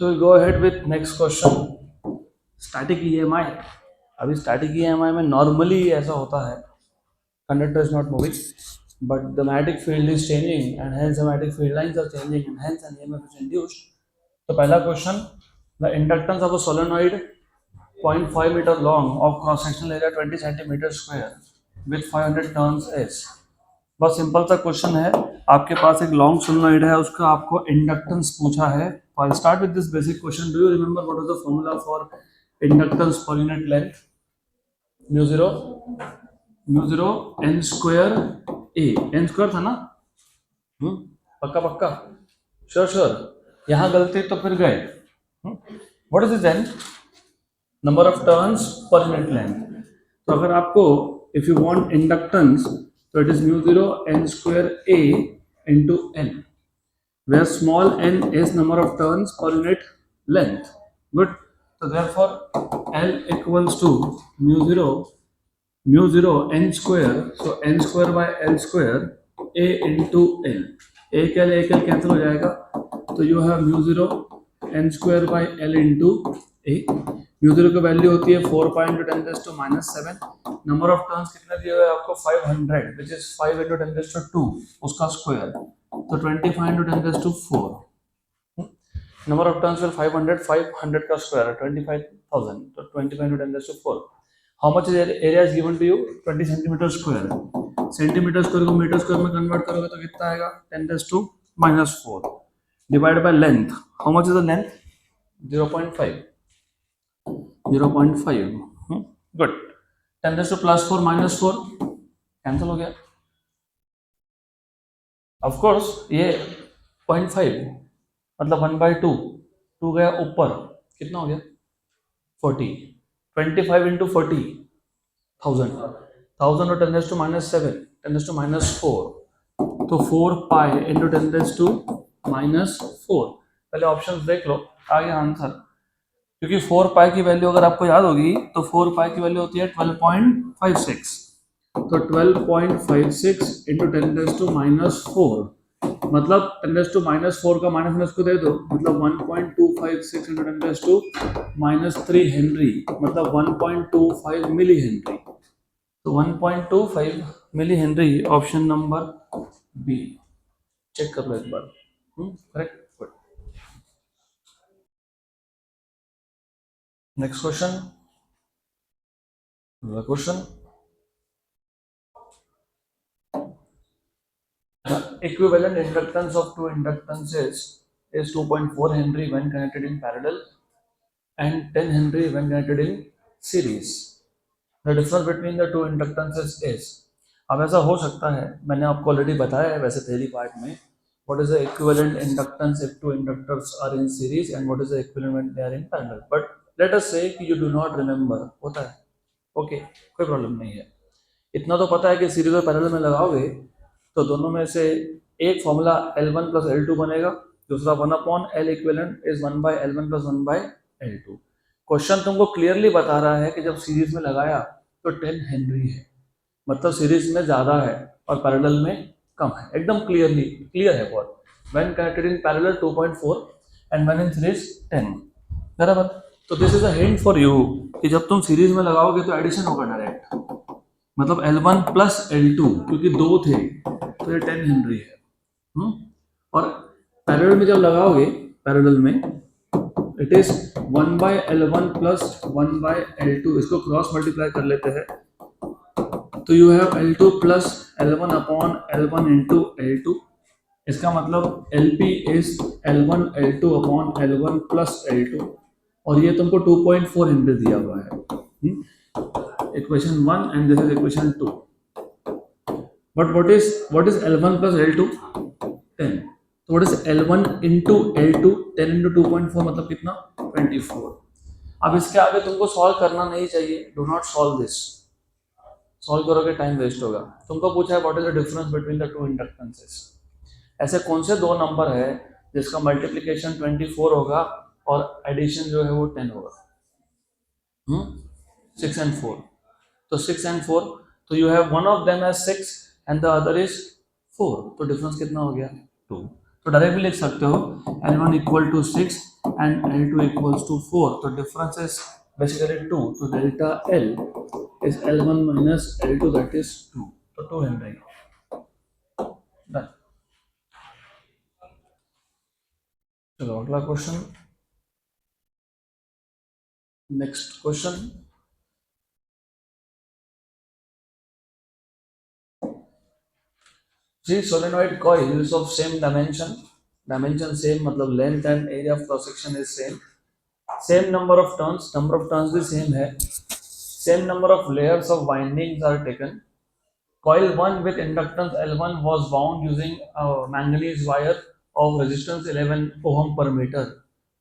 So we'll go ahead with next question. Static EMI. अभी static EMI में normally ऐसा होता है, conductor is not moving, but the magnetic field is changing and hence the magnetic field lines are changing and hence an EMF is induced. तो पहला question, the inductance of a solenoid 0.5 meter long of cross sectional area 20 centimeter square with 500 turns is. बस simple सा question है, आपके पास एक long solenoid है, उसका आपको इंडक्टेंस पूछा है. I start with this basic question. Do you remember what was the formula for inductance per unit length? Mu zero N square A. N square था ना? पक्का पक्का, श्योर श्योर. यहाँ गलती तो फिर गए. What is this N? Number of turns per unit length. तो अगर आपको if you want inductance, so it is mu 0 n square a into n, where small n is number of turns per unit length. Good. So therefore L equals to mu 0 n square. So n square by L square a into L. एक L cancel हो जाएगा, तो you have mu 0 n square by L into a. Mu zero की value होती है 4 pi into 10 raise to -7. Number of turns कितने दिए हुए हैं आपको? 500, which is 5 into 10 raise to 2 उसका स्क्वायर, तो 25 into 10 raise to 4. Number of turns will 500 का स्क्वायर है 25,000, तो 25 into 10 raise to 4. How much is area is given to you? 20 centimetre square. Centimetre square को मीटर स्क्वायर में convert करोगे तो कितना आएगा? 10 raise to -4 divide by length. How much is the length? 0.5. Good. 10 raise to +4 -4 cancel हो गया. Of course ये 0.5 मतलब 1/2. 2 गया ऊपर, कितना हो गया? 40. 25 इंटू 40 1000 और 10 रेज़ टू -7 10 रेज़ टू -4, तो 4 पाई इंटू 10 रेज़ टू -4. पहले ऑप्शंस देख लो, आ गया आंसर. क्योंकि 4 पाई की वैल्यू अगर आपको याद होगी तो 4 पाई की वैल्यू होती है 12.56. तो 12.56 इंटू 10 रेज़ टू -4 मतलब 10 रेज़ टू -4 का माइनस में इसको दे दो, मतलब 1.256 इंटू 10 रेज़ टू -3 हेनरी, मतलब 1.25 मिली हेनरी. तो 1.25 millihenry option number B. Check कर लो एक बार. Correct. Next question. The question. The equivalent inductance of two inductances is 2.4 Henry when connected in parallel and 10 Henry when connected in series. The difference between the two inductances is. अब ऐसा हो सकता है, मैंने आपको ऑलरेडी बताया है वैसे थ्योरी पार्ट में, what is the equivalent inductance if two inductors are in series and what is the equivalent when they are in parallel. But let us say कि you do not remember. होता है, okay, कोई problem नहीं है. इतना तो पता है कि सीरीज और पैरेलल में लगाओगे तो दोनों में से एक फॉर्मूला L1 + L2 बनेगा, दूसरा 1/L equivalent is 1/L1 + 1/L2. Question तुमको क्लियरली बता रहा है कि जब सीरीज में लगाया तो 10 हेनरी है, मतलब सीरीज में ज़्यादा है और पैरेलल में कम है. एकदम क्लियर है बहुत. When connected in parallel 2.4 and when in series 10. बराबर. तो this is a hint for you कि जब तुम सीरीज में लगाओगे तो एडिशन होगा डायरेक्ट, मतलब L1 + L2, क्योंकि 2 थे तो ये 10 हेनरी है. और पैरेलल में जब लगाओगे, पैरेलल में इट इज 1/L1 + 1/L2. इसको क्रॉस मल्टीप्लाई कर लेते हैं तो you have L2 + L1/L1 into L2. इसका मतलब LP is L1 L2 upon L1 + L2 और ये तुमको 2.4 हेनरी दिया हुआ है. Equation 1 and this is equation 2. But what is L1 + L2? 10. तो what is L1 into L2? 10 into 2.4 मतलब कितना? 24. अब इसके आगे तुमको सॉल्व करना नहीं चाहिए. Do not solve this. Solve करोगे टाइम वेस्ट होगा. तुमको पूछा है what is the difference between the two inductances. ऐसे कौन से दो नंबर है जिसका मल्टीप्लिकेशन 24 होगा और एडिशन जो है वो 10 होगा? 6 and 4. तो 6 and 4, तो you have one of them as 6 and the other is 4. तो डिफरेंस कितना हो गया? 2. तो डायरेक्टली लिख सकते हो L1 = 6 and L2 equals to 4. So difference is basically 2. So delta L is L1 minus L2, that is 2. So 2 Henry. Done. चलो अगला question. Next question. See, solenoid coils of same dimension same मतलब length and area of cross section is same number of turns भी same है, same number of layers of windings are taken. Coil 1 with inductance L1 was wound using a manganese wire of resistance 11 ohm per meter.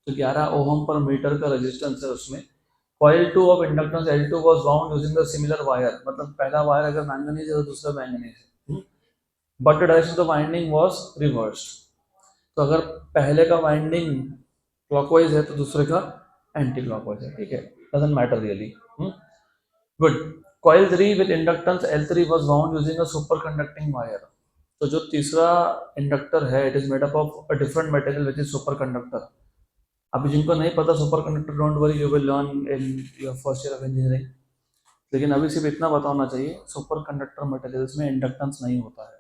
तो 11 ohm per meter का resistance है उसमें. Coil 2 of inductance L2 was wound using the similar wire. मतलब पहला wire अगर manganese है तो दूसरा मैंगनीज है. But the direction of the winding was reversed. तो अगर पहले का वाइंडिंग क्लॉकवाइज है तो दूसरे का एंटी क्लॉकवाइज है. ठीक है, doesn't matter really. Good. Coil 3 with inductance L3 was wound using a super conducting wire. तो जो तीसरा इंडक्टर है it is made up of a different material which is super conductor. अभी जिनको नहीं पता super conductor, don't worry, you will learn in your first year of engineering. लेकिन अभी सिर्फ इतना पता होना चाहिए, सुपर कंडक्टर मटेरियल्स में इंडक्टेंस नहीं होता है.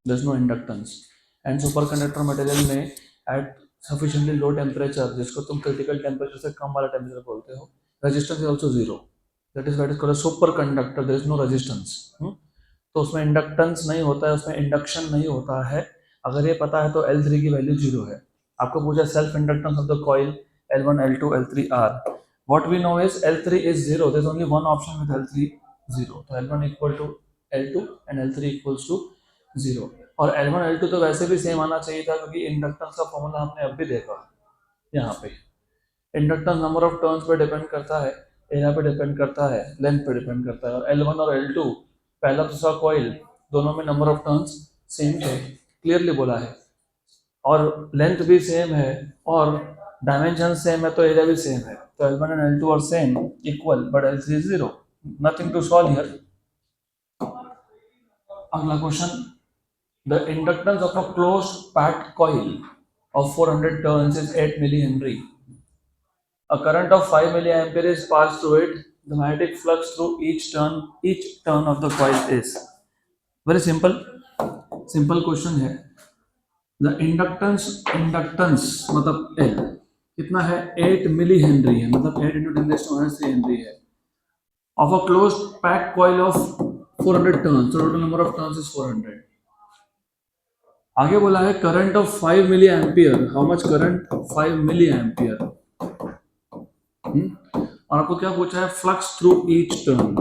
There is no inductance. And super conductor material में एट सफिशिएंटली लो टेम्परेचर, जिसको तुम क्रिटिकल टेम्परेचर से कम वाला टेम्परेचर बोलते हो, resistance is also zero. That is what is called super conductor. There is no resistance. तो उसमें इंडक्टेंस नहीं होता है, उसमें इंडक्शन नहीं होता है. अगर ये पता है तो L3 की वैल्यू जीरो है. आपको पूछा self inductance of the coil L1, L2, L3 are. What we know is L3 is 0. There's only one option with L3 0. तो L1 equal to L2 and L3 equals to 0. और L1 L2 तो वैसे भी same आना चाहिए था क्योंकि inductance का फॉर्मूला हमने अब भी देखा. यहाँ पे इंडक्टेंस नंबर ऑफ टर्न्स पे डिपेंड करता है, एरिया पे डिपेंड करता है, लेंथ पे डिपेंड करता है. और L1 और L2 पहला दूसरा कॉइल दोनों में नंबर ऑफ टर्न्स सेम थे, क्लियरली बोला है. और लेंथ भी सेम है और डायमेंशन सेम है तो एरिया भी सेम है. तो L1 and L2 are same, equal, but L3 is 0. Nothing to solve here. अगला question. The inductance of a closed packed coil of 400 turns is 8 millihenry. A current of 5 milliampere is passed through it. The magnetic flux through each turn of the coil is. Very simple question है. The inductance मतलब L कितना है, 8 milli henry है, मतलब 8 into 10⁻³ Henry है. Of a closed packed coil of 400 turns, so total number of turns is 400. आगे बोला है current of 5 milliampere. How much current? 5 milliampere. और आपको क्या पूछा है? Flux through each turn.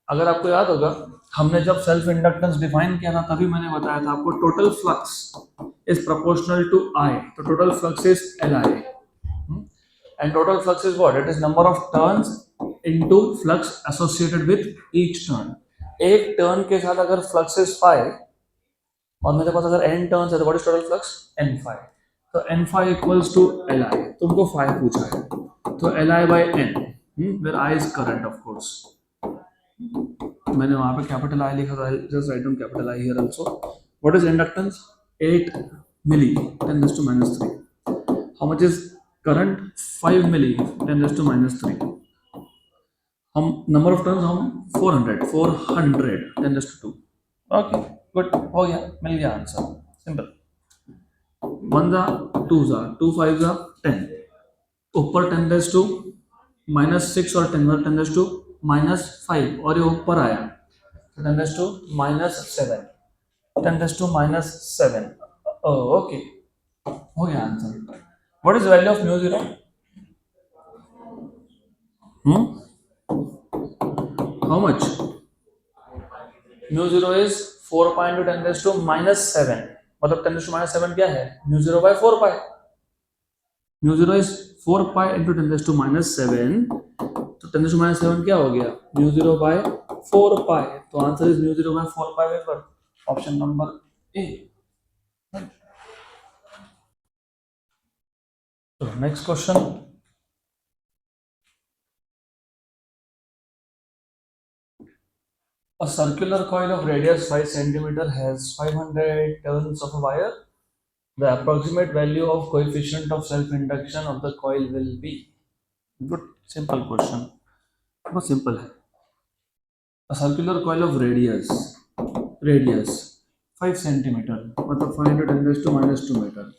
अगर आपको याद होगा हमने जब सेल्फ इंडक्टेंस डिफाइन किया था तभी मैंने बताया था आपको total flux is proportional to I. तो total flux is Li. And total flux is what? It is number of turns into flux associated with each turn. एक टर्न के साथ अगर फ्लक्स इज 5 और मेरे पास अगर n टर्न्स है तो what is total flux? n5. तो n5 इक्वल्स टू Li. तुमको 5 पूछा है तो Li by n, where I is current of course. मैंने वहां पे कैपिटल I लिखा था, just write down capital I here also. What is inductance? 8 milli 10⁻³ How much is current? 5 milli 10⁻³ हम नंबर ऑफ टर्न्स हम 400 10⁻². ओके गुड, हो गया, मिल गया आंसर. सिंपल. 1 जा 2 जा 2 5 जा 10. ऊपर 10⁻⁻6 और 10⁻⁻5 और ये ऊपर आया 10⁻⁻7 10⁻⁻7. ओके, हो गया answer. What is value of mu zero? How much? Mu zero is 4 pi into 10⁻⁻7. मतलब 10⁻⁻7 क्या है? Mu zero by 4 pi. Mu zero is 4 pi into 10⁻⁻7. तो 10⁻⁻7 क्या हो गया? Mu zero by 4 pi. तो answer is mu zero by 4 pi weber. Option number A. तो next question. A circular coil of radius 5 cm has 500 turns of a wire the approximate value of coefficient of self induction of the coil will be. Good, simple question, बहुत simple है। A circular coil of radius 5 centimetre, मतलब 510 raised to -2 metre.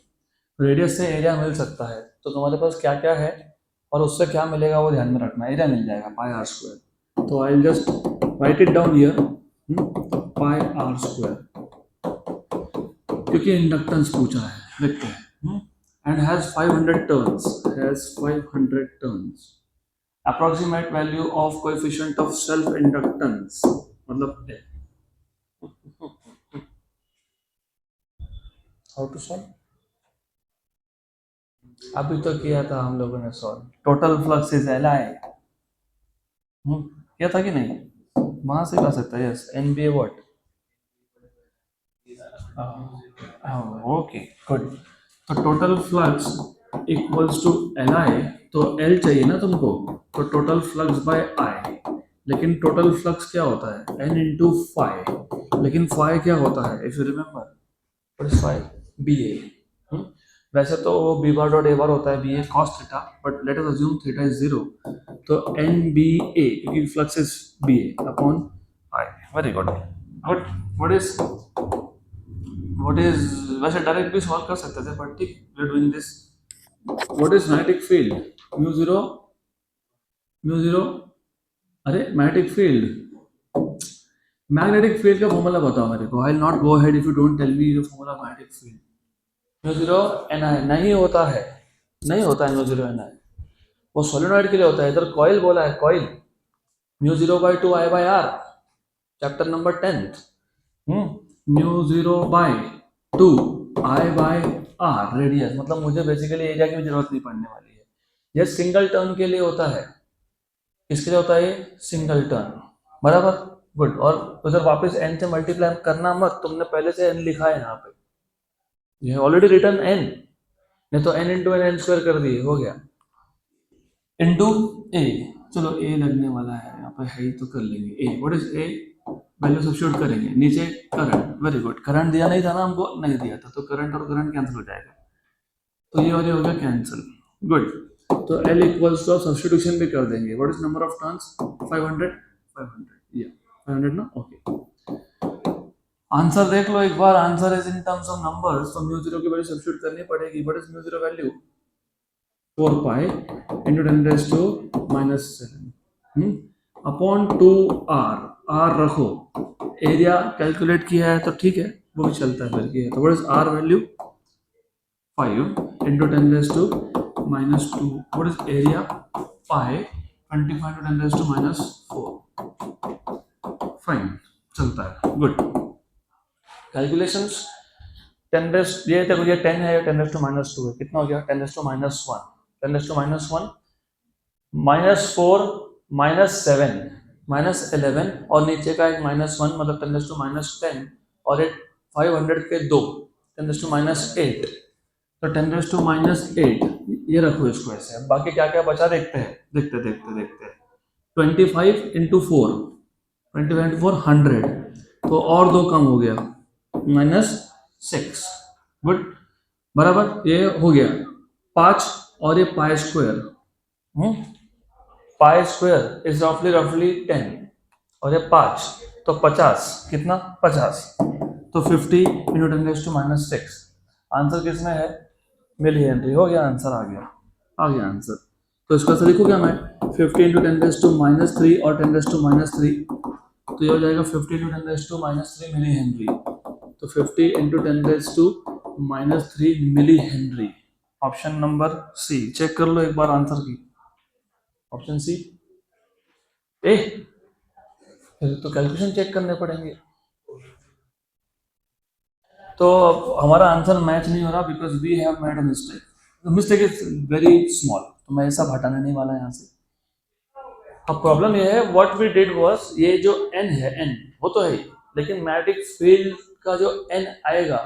Radius से area मिल सकता है, तो तुम्हारे पास क्या क्या है और उससे क्या मिलेगा वो ध्यान में रखना। एरिया मिल जाएगा पाई आर स्क्वायर, तो I just write it down here, pi R square, क्योंकि इंडक्टेंस पूछा है, देखते हैं। And has 500 turns. Approximate value of coefficient of self inductance, मतलब हाउ टू सॉल्व, अभी तो किया था हम लोगों ने solve. Total flux is L I, किया था कि नहीं, वहां से कर सकता है। Yes, N B A what, okay good. तो total flux equals to L आई, तो एल चाहिए ना तुमको, तो टोटल फ्लक्स बाय आई। लेकिन टोटल फ्लक्स क्या होता है, एन इंटू फाइव, लेकिन फाइव क्या होता है, if you remember what is five, B A. वैसे तो वो B bar dot A bar होता है B A cos theta, but let us assume theta is zero, तो एन बी ए, क्योंकि flux is B A upon I. Very good good. What is वैसे direct भी solve कर सकते थे, but ठीक, we are doing this. What is magnetic field, mu zero, अरे magnetic field, magnetic field का formula बताओ मेरे को। I will not go ahead if you don't tell me the formula of magnetic field. Mu zero N I, नहीं होता है, नहीं होता है म्यू जीरो एन आई, वो सोलेनॉइड के लिए होता है। इधर कॉइल बोला है, coil, mu zero by two I by R, chapter number 10th। Mu zero by two I by R radius, मतलब मुझे बेसिकली एरिया की भी जरूरत नहीं पड़ने वाली है। ये सिंगल टर्न के लिए होता है, किसके लिए होता है, सिंगल टर्न, बराबर, गुड। और उधर वापस एन से मल्टीप्लाई करना मत, तुमने पहले से एन लिखा है यहाँ पे, ये ऑलरेडी रिटर्न एन, नहीं तो N into N, N square कर दिए, हो गया, इंटू ए। चलो ए लगने वाला है यहाँ पे, है ही तो कर लेंगे A. What is A, value substitute करेंगे, नीचे करंट, वेरी गुड। करंट दिया नहीं था ना हमको, नहीं दिया था, तो करंट और करंट कैंसिल हो जाएगा, तो ये वाले हो गया कैंसिल, गुड। तो एल इक्वल्स टू, सब्स्टिट्यूशन भी कर देंगे। What is number of turns, 500, 500 या 500 ना, ओके। आंसर देख लो एक बार, answer is in terms of numbers, तो म्यू जीरो की वैल्यू सब्स्टिट्यूट करनी पड़ेगी। What is mu zero value, 4 pi into 10 raise to -7 upon 2 R, R रखो, एरिया कैलकुलेट किया है तो ठीक है, वो भी चलता है, फिर किया तो what is R value, 5 into 10 raise to -2, what is area, pi 25 into 10 raise to -4, fine, चलता है, गुड। कैलकुलेशंस 10 रेज़, ये देखो ये 10 है, 10 रेज़ टू -2 है, कितना हो गया, 10 रेज़ टू -1, 10 रेज़ टू -1, -4, -7, -11 और नीचे का एक -1, मतलब 10 रेज़ टू -10, और एक 500 के 2, 10 रेज़ टू -8, तो 10 रेज़ टू -8, ये रखो इसको ऐसे। अब बाकी क्या क्या बचा देखते हैं, देखते 25 इंटू 4, 25 इंटू 4 100, तो और दो कम हो गया, -6, गुड, बराबर, ये हो गया 5, और ये pi square, pi square is रफली 10, और ये 5, तो 50, कितना 50, तो 50 इंटू 10 रेज़ टू -6, आंसर किसमें है, मिली हेनरी, हो गया आंसर, आ गया आंसर। तो इसका आंसर लिखो क्या मैं, 50 इंटू 10 रेज़ टू -3 और 10 रेज़ टू -3, तो ये हो जाएगा 50 into 10 raise to -3 millihenry, तो 50 into 10 raise to -3 millihenry. Option number C, check कर लो एक बार आंसर की, ऑप्शन सी। ए, फिर तो कैलकुलेशन चेक करने पड़ेंगे, तो हमारा आंसर मैच नहीं हो रहा, because we have made a mistake, mistake is very small, तो मैं ऐसा हटाने नहीं वाला यहाँ से। अब प्रॉब्लम ये है, व्हाट वी डिड वाज, ये जो एन है, एन वो तो है ही, लेकिन मैग्नेटिक फील्ड का जो एन आएगा,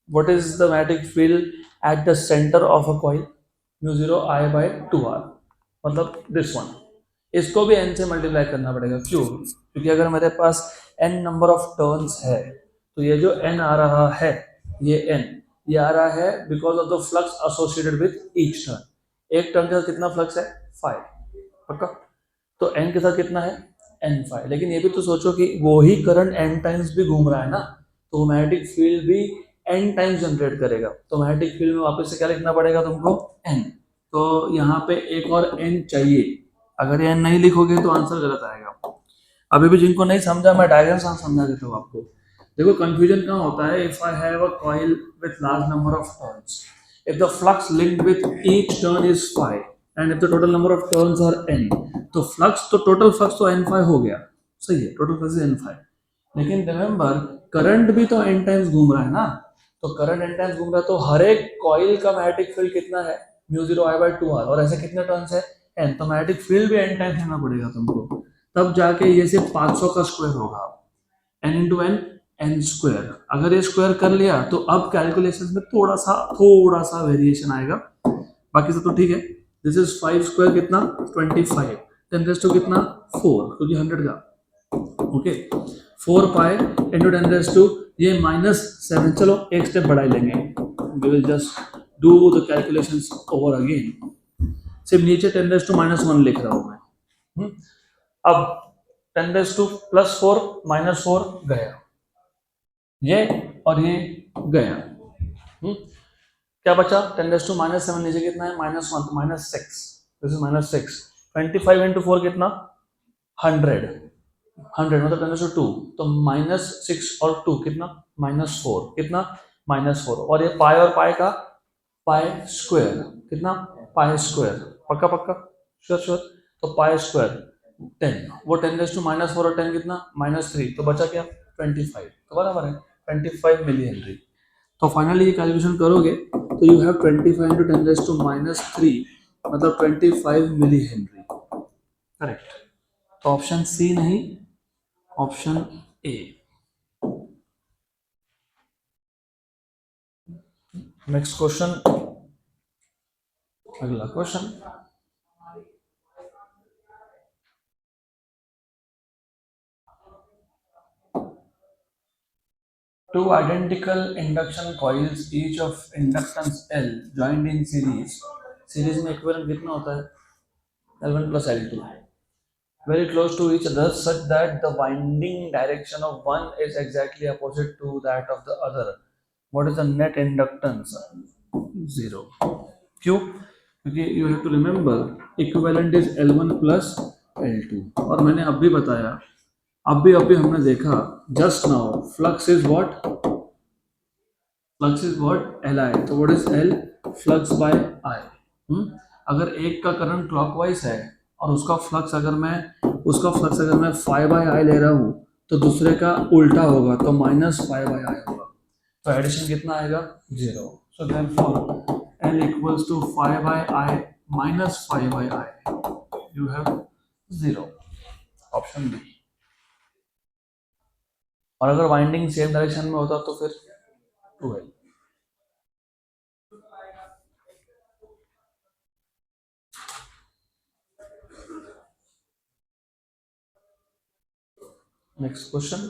what is the magnetic field at the centre of a coil, mu zero I by 2r, मतलब दिस वन, इसको भी n से मल्टीप्लाई करना पड़ेगा, क्यों, क्योंकि अगर मेरे पास n नंबर ऑफ टर्न्स है, तो ये जो n आ रहा है, ये n ये आ रहा है because of the flux associated with each turn. एक टर्न के साथ कितना फ्लक्स है 5, पक्का। तो n के साथ कितना है n5। लेकिन ये भी तो सोचो कि वो ही करंट n टाइम्स भी घूम रहा है ना, तो मैग्नेटिक फील्ड भी n टाइम्स जनरेट करेगा। तो मैग्नेटिक फील्ड में वापस से क्या लिखना पड़ेगा तुमको n। तो यहाँ पे एक और n चाहिए। अगर ये n नहीं लिखोगे तो आंसर गलत आएगा। अभी भी जिनको नहीं समझा मैं डायग्राम से समझा देता हूँ आपको। देखो कंफ्यूजन कहाँ होता है, if I have a coil with large number of turns, if the flux linked with each turn is 5 and if the total number of turns are n, तो फ्लक्स तो टोटल फ्लक्स तो n5 हो गया, सही है, total flux is n5। लेकिन remember current भी तो n टाइम्स घूम रहा है ना, तो करंट n टाइम्स घूम रहा है, तो हर एक कॉइल का मैग्नेटिक फील्ड कितना है μ0I/2r, और ऐसे कितने टर्न्स है n, तो मैग्नेटिक फील्ड भी n टाइम्स होना पड़ेगा तुमको, तब जाके ये सिर्फ 500 का स्क्वायर होगा। n into N N square, अगर ये स्क्वायर कर लिया तो अब कैलकुलेशन में थोड़ा सा वेरिएशन आएगा, बाकी सब तो ठीक है। दिस इज 5 स्क्वायर कितना 25, 10 रेज टू कितना 4, क्योंकि 100 का, okay. 4 pi into 10 raise to ये -7, चलो एक स्टेप बढ़ा लेंगे, we will just do the calculations over again. सिर्फ नीचे 10 रेज टू -1 लिख रहा हूं मैं। अब 10 रेज टू +4 -4 गया, ये और ये गया, क्या बचा 10 रेज टू -7, नीचे कितना है -1, तो -6, दिस इज -6। 25 इंटू 4 कितना 100, 100 मतलब 10 रेज टू 2, तो -6 और 2 कितना -4, कितना -4, और ये पाई और पाई का पाई स्क्वायर, कितना पाई स्क्वायर, पक्का पक्का, श्योर श्योर। तो पाई स्क्वायर 10, वो 10 रेज टू -4 और 10 कितना -3, तो बचा क्या 25, तो बराबर है 25 मिली हेनरी। तो फाइनली ये कैलकुलेशन करोगे तो you have 25 into 10 raise to -3, मतलब 25 मिली हेनरी, करेक्ट। तो ऑप्शन सी नहीं, ऑप्शन ए। नेक्स्ट क्वेश्चन, अगला question, two identical induction coils each of inductance L joined in series, series में equivalent कितना होता है L1 plus L2, very close to each other such that the winding direction of one is exactly opposite to that of the other. What is the net inductance? 0. क्यों? क्योंकि you have to remember equivalent is L1 plus L2, और मैंने अभी बताया, अभी हमने देखा just now flux is what, flux is what Li, तो what is L, flux by I। अगर एक का करंट क्लॉकवाइज है और उसका फ्लक्स अगर मैं 5/I ले रहा हूँ, तो दूसरे का उल्टा होगा, तो -5/I होगा, तो एडिशन कितना आएगा 0। So therefore L equals to 5/I - 5/I, you have 0, option B. और अगर वाइंडिंग सेम डायरेक्शन में होता तो फिर 2L। नेक्स्ट क्वेश्चन,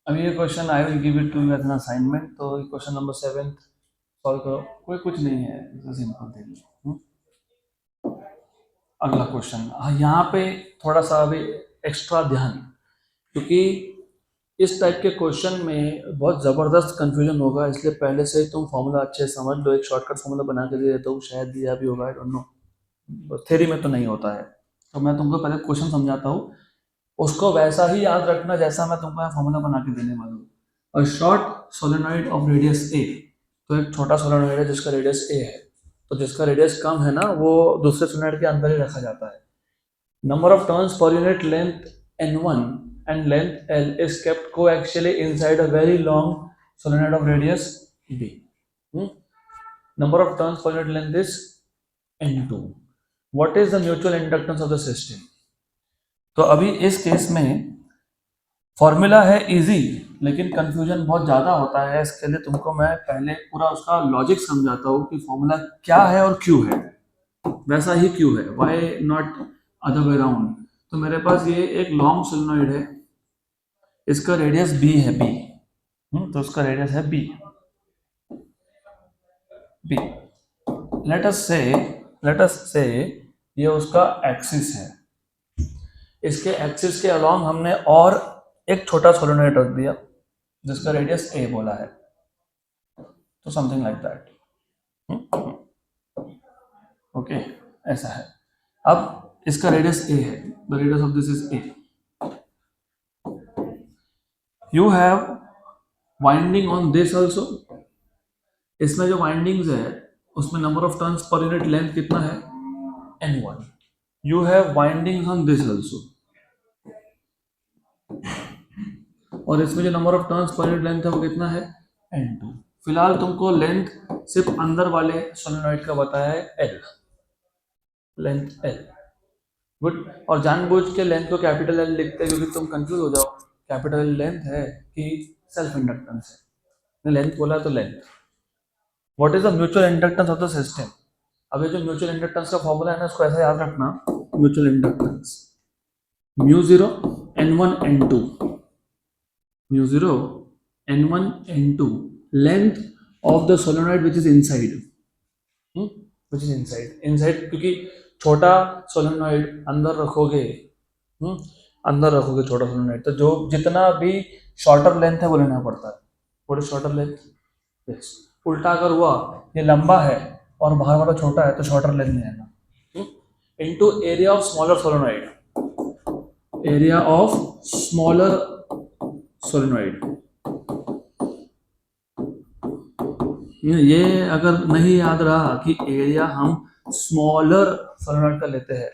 अभी ये question I will give it to you as an assignment, तो क्वेश्चन नंबर 7 सॉल्व करो, कोई कुछ नहीं है, सिंपल थिंग। अगला क्वेश्चन, यहाँ पे थोड़ा सा अभी एक्स्ट्रा ध्यान, क्योंकि इस टाइप के क्वेश्चन में बहुत ज़बरदस्त कंफ्यूजन होगा, इसलिए पहले से ही तुम फॉर्मूला अच्छे से समझ लो। एक शॉर्टकट फॉर्मूला बना के दे देता हूँ, शायद दिया भी होगा, आई डोंट नो, थ्योरी में तो नहीं होता है। तो मैं तुमको पहले क्वेश्चन समझाता हूँ, उसको वैसा ही याद रखना जैसा मैं तुमको यहाँ फॉर्मूला बना के देने वाला हूँ। और शॉर्ट सोलेनॉइड ऑफ रेडियस ए, तो एक छोटा सोलेनॉइड है जिसका रेडियस ए है, तो जिसका रेडियस कम है ना वो दूसरे सोलेनॉइड के अंदर ही रखा जाता है। Number of turns per unit length n1 and length L is kept coaxially inside a very long solenoid of radius b. Number of turns per unit length is n2. What is the mutual inductance of the system? तो अभी इस case में formula है easy, लेकिन confusion बहुत ज़्यादा होता है। इसके लिए तुमको मैं पहले पूरा उसका लॉजिक समझाता हूँ कि फॉर्मूला क्या है और क्यों है, वैसा ही क्यों है, why not other way round. तो मेरे पास ये एक लॉन्ग सोलेनोइड है, इसका रेडियस बी है, बी। तो इसका रेडियस है बी, बी। लेट अस से ये उसका एक्सिस है। इसके एक्सिस के अलोंग हमने और एक छोटा सोलेनोइड रख दिया जिसका रेडियस ए बोला है, तो समथिंग लाइक दैट। ओके, ऐसा है। अब इसका रेडियस ए है, the radius of this is a. You have winding on this also. इसमें जो वाइंडिंग्स है उसमें number of turns per unit length कितना है, n1। You have windings on this also, और इसमें जो number of turns per unit length है वो कितना है, n2। फिलहाल तुमको लेंथ सिर्फ अंदर वाले सोलेनोइड का बताया है, l, लेंथ l। गुड। और जानबूझ के लेंथ को कैपिटल एल लिखते हैं क्योंकि तुम कंफ्यूज हो जाओ, कैपिटल लेंथ है कि सेल्फ इंडक्टेंस है। लेंथ बोला तो length. What is the mutual inductance of the system. अब ये जो म्यूचुअल इंडक्टेंस का फॉर्मूला है ना, उसको ऐसा याद रखना, mutual inductance mu zero n1 n2, mu zero n1 n2, length of the solenoid which is inside, which is inside, inside क्योंकि छोटा सोलेनोइड अंदर रखोगे, अंदर रखोगे छोटा सोलेनोइड, तो जो जितना भी शॉर्टर लेंथ है वो लेना पड़ता है। What is shorter length, yes. उल्टा अगर हुआ, ये लंबा है और बाहर वाला छोटा है तो शॉर्टर लेंथ में आना, into area of smaller solenoid, area of smaller solenoid. ये अगर नहीं याद रहा कि एरिया हम स्मॉलर सोलेनोइड का लेते हैं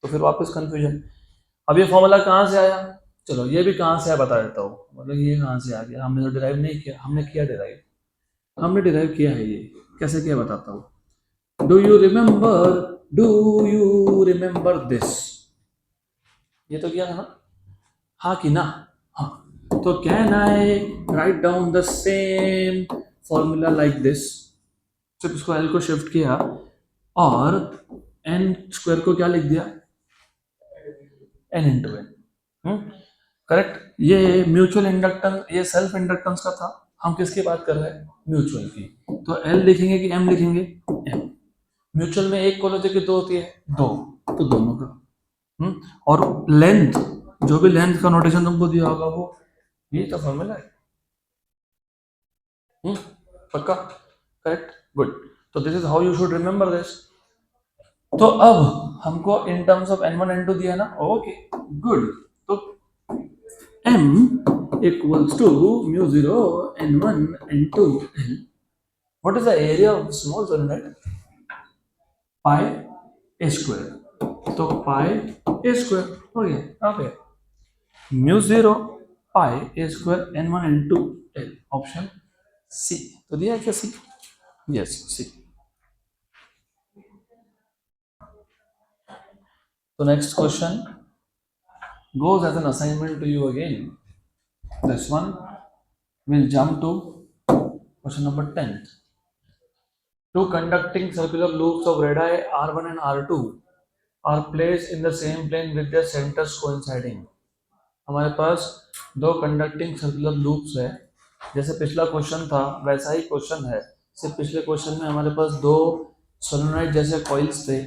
तो फिर वापस कंफ्यूजन। अब ये फॉर्मूला कहाँ से आया, चलो ये भी कहाँ से आया बता देता हूँ। मतलब ये कहाँ से आ गया, हमने तो डिराइव नहीं किया, हमने किया डिराइव, हमने डिराइव किया है। ये कैसे किया बताता हूँ। डू यू रिमेम्बर दिस, ये तो किया था ना, हाँ कि ना, हाँ। तो can I write down the same formula like this. सिर्फ इसको एल को शिफ्ट किया और एन स्क्वायर को क्या लिख दिया, एन इंटू एन। करेक्ट। ये म्यूचुअल इंडक्टेंस, ये सेल्फ इंडक्टेंस का था, हम किसकी बात कर रहे हैं, म्यूचुअल की। तो एल लिखेंगे कि एम लिखेंगे, एम। म्यूचुअल में एक कॉलेज की दो होती है, दो, तो दोनों का। और लेंथ, जो भी लेंथ का नोटेशन तुमको दिया होगा वो ये तो फॉर्मूला है। पक्का, करेक्ट, गुड। तो this is how you should remember this. तो अब हमको इन टर्म्स ऑफ n1 n2 दिया ना, ओके गुड। तो m equals to mu 0 n1 n2 l. What is the area of small solenoid? Pi a square. तो pi a square हो गया। Okay, mu 0 pi a square n1 n2 l, option C. तो दिया क्या C, yes C. तो next question goes as an assignment to you again. This one will jump to question number 10. Two conducting circular loops of radii R1 and R2 are placed in the same plane with their centers coinciding. हमारे पास दो conducting circular loops है, जैसे पिछला question था वैसा ही question है, सिर्फ पिछले क्वेश्चन में हमारे पास दो सोलेनोइड जैसे कॉइल्स थे।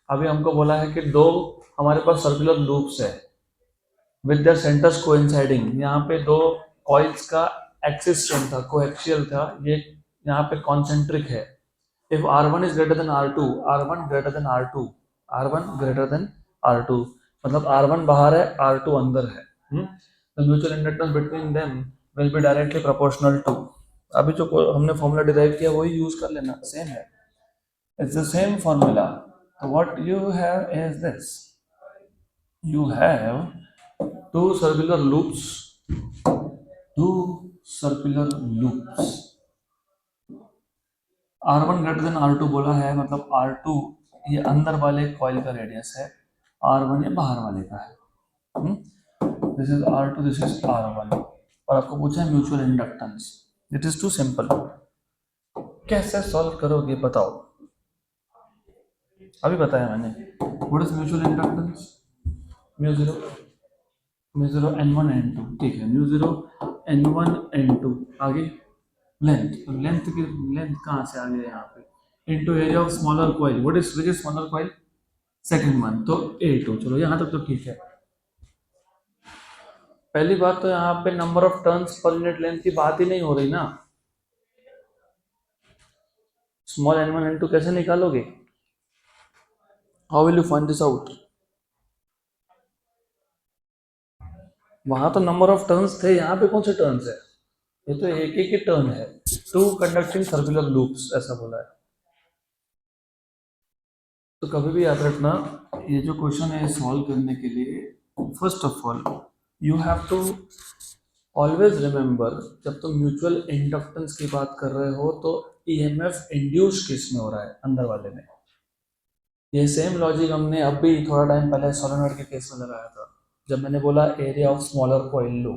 अभी हमको बोला है कि दो हमारे पास सर्कुलर लूप्स है विद देयर सेंटर्स कोइंसाइडिंग। यहाँ पे दो कॉइल्स का एक्सिस सेम था, कोएक्सियल था, ये यहाँ पे कॉन्सेंट्रिक है। If R1 is greater than R2, R1 greater than R2, R1 greater than R2, मतलब R1 बाहर है, R2 अंदर है। The mutual inductance between them will be directly proportional to। अभी जो हमने फॉर्मूला डिराइव किया वही यूज कर लेना, सेम है, it's the same formula. So what you have is this, you have two circular loops, R1 greater than R2 बोला है, मतलब R2 ये अंदर वाले कॉइल का रेडियस है, R1 ये बाहर वाले का है। This is R2, this is R1 और आपको पूछा है mutual inductance. It is too simple. कैसे सॉल्व करोगे बताओ. अभी बताया मैंने. What is mutual inductance? Mu zero N1 N2. ठीक है, म्यू जीरो N1 N2. आगे लेंथ. तो लेंथ की लेंथ कहाँ से आ गया यहाँ पे? Into area of smaller coil. What is which is smaller coil? Second one. तो A2. चलो यहाँ तक तो ठीक है. पहली बात तो यहाँ पे number of turns per unit length की बात ही नहीं हो रही ना. स्मॉल N1 N2 कैसे निकालोगे? How will you find this out? वहां तो नंबर ऑफ टर्न्स थे, यहाँ पे कौन से टर्न्स है? ये तो एक एक ही टर्न है. टू कंडक्टिंग सर्कुलर लूप्स ऐसा बोला है. तो कभी भी याद रखना, ये जो क्वेश्चन है सॉल्व करने के लिए first of all you have to always remember, जब तुम म्यूचुअल इंडक्टेंस की बात कर रहे हो तो ईएमएफ इंड्यूस किस में हो रहा है? अंदर वाले में. ये सेम लॉजिक हमने अभी थोड़ा टाइम पहले सोलेनॉइड के केस में लगाया था. जब मैंने बोला area of smaller coil low,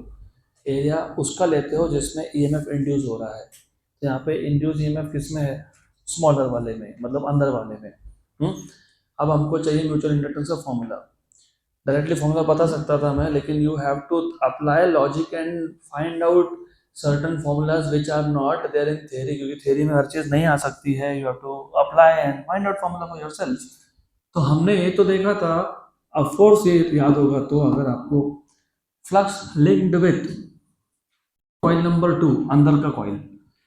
area उसका लेते हो जिसमें ईएमएफ इंड्यूस हो रहा है. तो यहाँ पे इंड्यूस ईएमएफ किस में है? स्मॉलर वाले में, मतलब अंदर वाले में. अब हमको चाहिए म्यूचुअल इंडक्टेंस का फॉर्मूला. डायरेक्टली फॉर्मूला बता सकता था मैं, लेकिन you have to apply logic and find out certain formulas which are not there in theory, क्योंकि थ्योरी में हर चीज नहीं आ सकती है. You have to apply and find out formula for yourself. तो हमने ये तो देखा था, ऑफ कोर्स ये याद होगा तो, अगर आपको flux linked with coil number 2, अंदर का coil,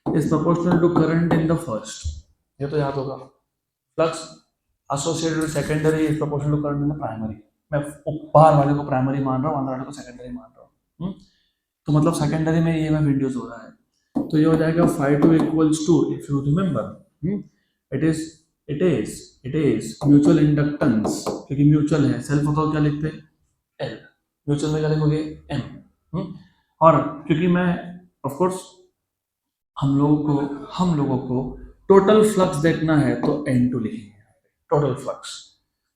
is proportional to current in the first, ये तो याद होगा. Flux associated with secondary is proportional to current in the primary. मैं बाहर वाले को प्राइमरी मान रहा हूँ, अंदर वाले को सेकेंडरी मान रहा हूँ. तो मतलब सेकेंडरी में ईएमएफ इंड्यूस हो रहा है. तो ये हो जाएगा phi2 equals to, if you remember, it is mutual inductance, क्योंकि म्यूचुअल है. सेल्फ होता तो क्या लिखते हैं? L. म्यूचुअल में क्या लिखोगे? M. और क्योंकि मैं ऑफ कोर्स हम लोगों को टोटल फ्लक्स देखना है तो N2 लिखेंगे. Total flux.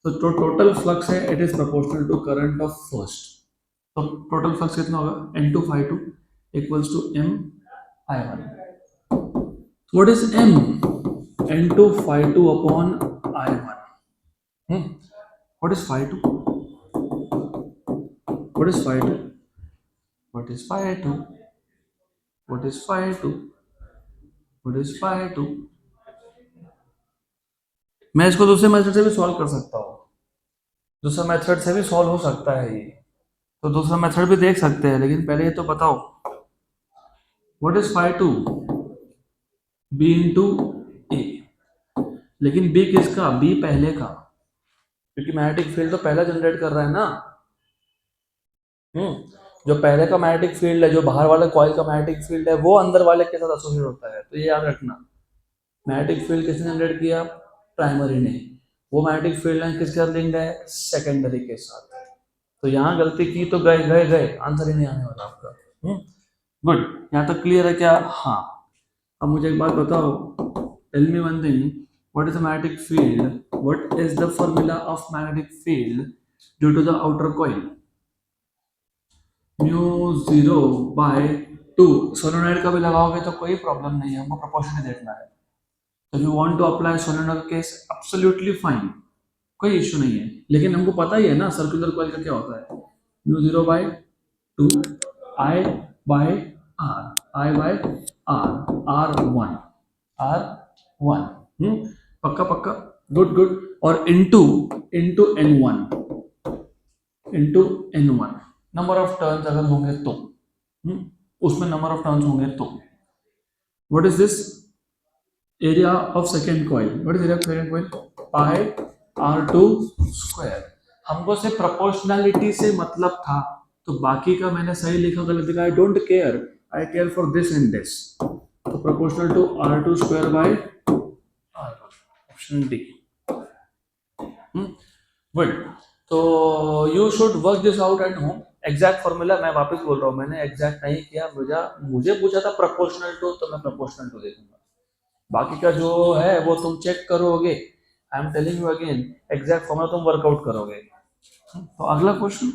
तो जो टोटल फ्लक्स है it is proportional to current of first. तो टोटल फ्लक्स कितना होगा? N2 phi2 equals to M I1. What is M? N2 phi2 upon I1. What is phi2? What is phi2? What is phi2? What is phi2? What is phi2? मैं इसको दूसरे method से भी solve कर सकता हूँ. दूसरा मेथड से भी सॉल्व हो सकता है ये, तो दूसरा मेथड भी देख सकते हैं. लेकिन पहले ये तो बताओ, what is phi2? B into A. लेकिन B किसका? B पहले का, क्योंकि मैग्नेटिक फील्ड तो पहला जनरेट कर रहा है ना. जो पहले का मैग्नेटिक फील्ड है, जो बाहर वाले कॉइल का मैग्नेटिक फील्ड है, वो अंदर वाले के साथ एसोसिएट होता है. तो ये याद रखना, मैग्नेटिक फील्ड किसने जनरेट किया? प्राइमरी ने. वो मैग्नेटिक फील्ड लाइन किसके साथ लिंक्ड है? सेकेंडरी के साथ. तो यहाँ गलती की तो गए गए गए, आंसर ही नहीं आने वाला आपका. गुड. यहाँ तक क्लियर है क्या? हाँ. अब मुझे एक बात बताओ, tell me one thing, what is the magnetic field? What is the formula of magnetic field due to the outer coil? Mu 0 by 2. Solenoid का भी लगाओगे तो कोई प्रॉब्लम नहीं है, हमको प्रोपोर्शन देखना है. तो you want to apply solenoid case, absolutely fine, कोई इश्यू नहीं है. लेकिन हमको पता ही है ना सर्कुलर कॉइल का क्या होता है. Mu 0 by 2 I by R, I by R, R1. पक्का पक्का. Good good. और into N1 number of turns अगर होंगे तो, उसमें नंबर ऑफ टर्न्स होंगे तो. What is this? Area of second coil. What is area of second coil? Pi R2 square. हमको सिर्फ प्रोपोर्शनैलिटी से मतलब था, तो बाकी का मैंने सही लिखा गलत लिखा, I don't care. I care for this and this. तो proportional to R2 square by R1. Option D. Good. तो you should work this out at home. Exact formula मैं वापस बोल रहा हूँ, मैंने एग्जैक्ट नहीं किया. मुझे पूछा था प्रोपोर्शनल टू, तो मैं प्रोपोर्शनल टू देखूंगा. बाकी का जो है वो तुम चेक करोगे. I am telling you again, exact formula तुम वर्कआउट करोगे. तो अगला question,